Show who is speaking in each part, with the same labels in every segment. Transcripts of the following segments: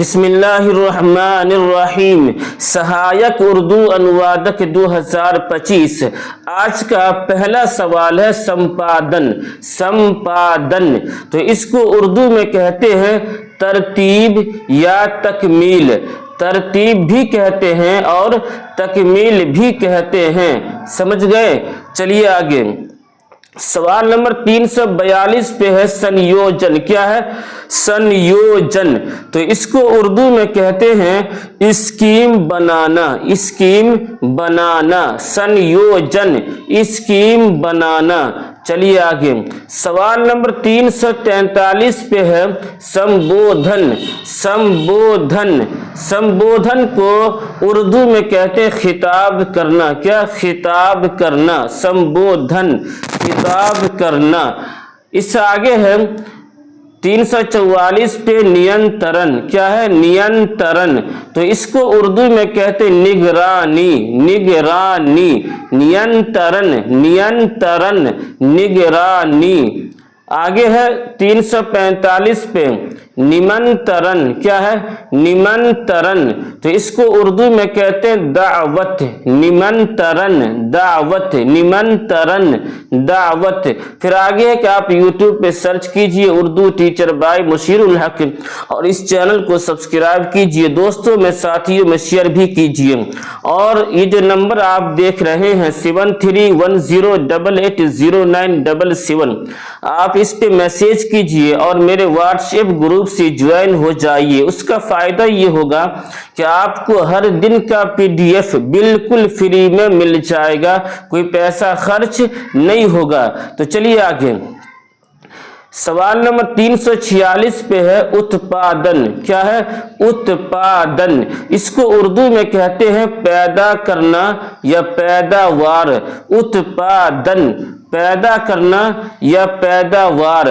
Speaker 1: بسم اللہ الرحمن الرحیم، سہایک اردو انوادک 2025۔ آج کا پہلا سوال ہے سمپادن۔ سمپادن تو اس کو اردو میں کہتے ہیں ترتیب یا تکمیل۔ ترتیب بھی کہتے ہیں اور تکمیل بھی کہتے ہیں، سمجھ گئے؟ چلیے آگے، سوال نمبر 342 پہ ہے سنیوجن۔ کیا ہے؟ سنیوجن تو اس کو اردو میں کہتے ہیں اسکیم بنانا۔ اسکیم بنانا، سنیوجن، اسکیم بنانا۔ چلیے آگے، سوال نمبر 343 پہ ہے سمبودھن۔ سمبودھن، سمبودھن کو اردو میں کہتے ہیں خطاب کرنا۔ کیا؟ خطاب کرنا، سمبودھن، خطاب کرنا۔ اس سے آگے ہے 344 پہ نینترن۔ کیا ہے؟ نینترن تو اس کو اردو میں کہتے ہیں نگرانی۔ نگرانی، نینترن، نینترن، نگرانی۔ آگے ہے 345 پہ نمنترن۔ کیا ہے؟ نمنترن تو اس کو اردو میں کہتے ہیں دعوت۔ نمنترن، دعوت، نمنترن، دعوت۔ پھر آگے ہے کہ آپ یوٹیوب پہ سرچ کیجئے اردو ٹیچر بائی مشیر الحق اور اس چینل کو سبسکرائب کیجئے، دوستوں میں ساتھیوں میں شیئر بھی کیجئے۔ اور یہ جو نمبر آپ دیکھ رہے ہیں 7310880977، آپ اس پہ میسیج کیجئے اور میرے واٹس ایپ گروپ سے جوائن ہو جائیے۔ اس کا فائدہ یہ ہوگا کہ آپ کو ہر دن کا PDF بالکل فری میں مل جائے گا، کوئی پیسہ خرچ نہیں ہوگا۔ تو چلیے آگے، سوال نمبر 346 پہ ہے اتپادن۔ کیا ہے؟ اتپادن اس کو اردو میں کہتے ہیں پیدا کرنا یا پیداوار۔ اتپادن، پیدا کرنا یا پیداوار۔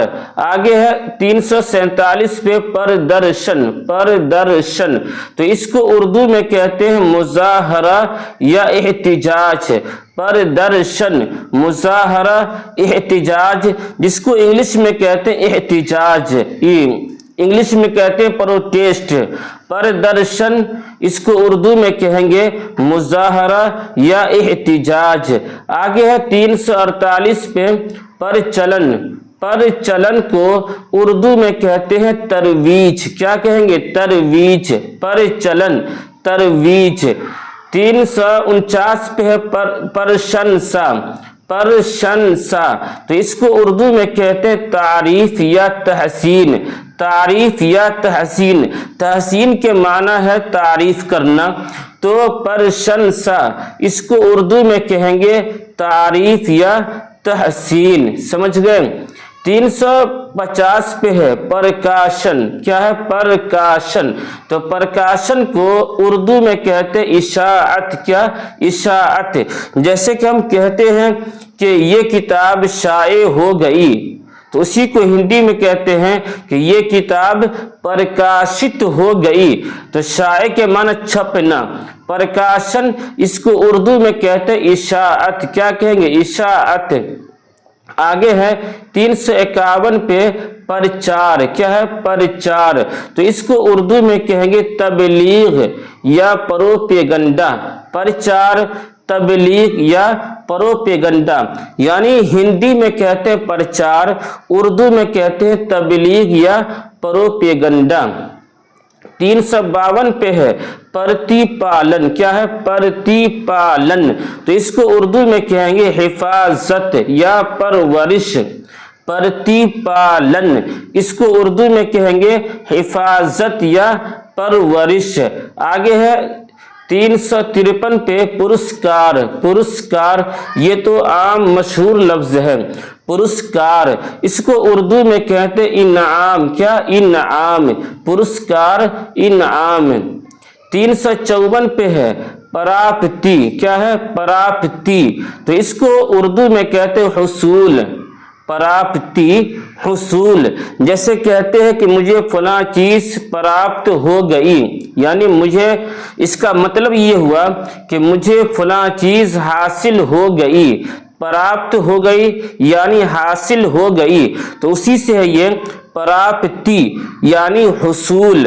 Speaker 1: آگے ہے 347 پہ پردرشن۔ پردرشن تو اس کو اردو میں کہتے ہیں مظاہرہ یا احتجاج۔ پردرشن، مظاہرہ، احتجاج، جس کو انگلش میں کہتے ہیں احتجاج، انگلش میں کہتے ہیں پروٹیسٹ۔ پردرشن اس کو اردو میں کہیں گے مظاہرہ یا احتجاج۔ آگے ہے 348 پہ پرچلن۔ پرچلن کو اردو میں کہتے ہیں ترویج۔ کیا کہیں گے؟ ترویج، پرچلن، ترویج۔ 349 پہ ہے پرشنسا۔ پرشنسا تو اس کو اردو میں کہتے ہیں تعریف یا تحسین۔ تعریف یا تحسین، تحسین کے معنی ہے تعریف کرنا، تو پرشنسا اس کو اردو میں کہیں گے تعریف یا تحسین، سمجھ گئے؟ 350 پہ ہے پرکاشن۔ کیا ہے؟ پرکاشن تو پرکاشن کو اردو میں کہتے ہیں اشاعت۔ کیا؟ اشاعت۔ جیسے کہ ہم کہتے ہیں کہ یہ کتاب شائع ہو گئی، تو اسی کو ہندی میں کہتے ہیں کہ یہ کتاب پرکاشت ہو گئی، تو شائع کے معنی چھپنا۔ پرکاشن اس کو اردو میں کہتے ہیں اشاعت۔ کیا کہیں گے؟ اشاعت۔ آگے ہے 351 پہ پرچار۔ کیا ہے؟ پرچار تو اس کو اردو میں کہیں گے تبلیغ یا پروپیگنڈا۔ پرچار، تبلیغ یا پروپیگنڈا، یعنی ہندی میں کہتے ہیں پرچار، اردو میں کہتے ہیں تبلیغ یا پروپیگنڈا۔ 352 پہ ہے پرتیپالن۔ کیا ہے؟ پرتیپالن تو اس کو اردو میں کہیں گے حفاظت یا پرورش۔ پرتیپالن اس کو اردو میں کہیں گے حفاظت یا پرورش۔ آگے ہے 353 پہ پرسکار۔ پرسکار یہ تو عام مشہور لفظ ہے، پرسکار اس کو اردو میں کہتے انعام۔ کیا؟ انعام، پرسکار، انعام۔ 354 پہ ہے پراپتی۔ کیا ہے؟ پراپتی تو اس کو اردو میں کہتے حصول۔ پراپتی، حصول، جیسے کہتے ہیں کہ مجھے فلاں چیز پراپت ہو گئی، یعنی مجھے، اس کا مطلب یہ ہوا کہ مجھے فلاں چیز حاصل ہو گئی۔ پراپت ہو گئی یعنی حاصل ہو گئی، تو اسی سے ہے یہ پراپتی یعنی حصول۔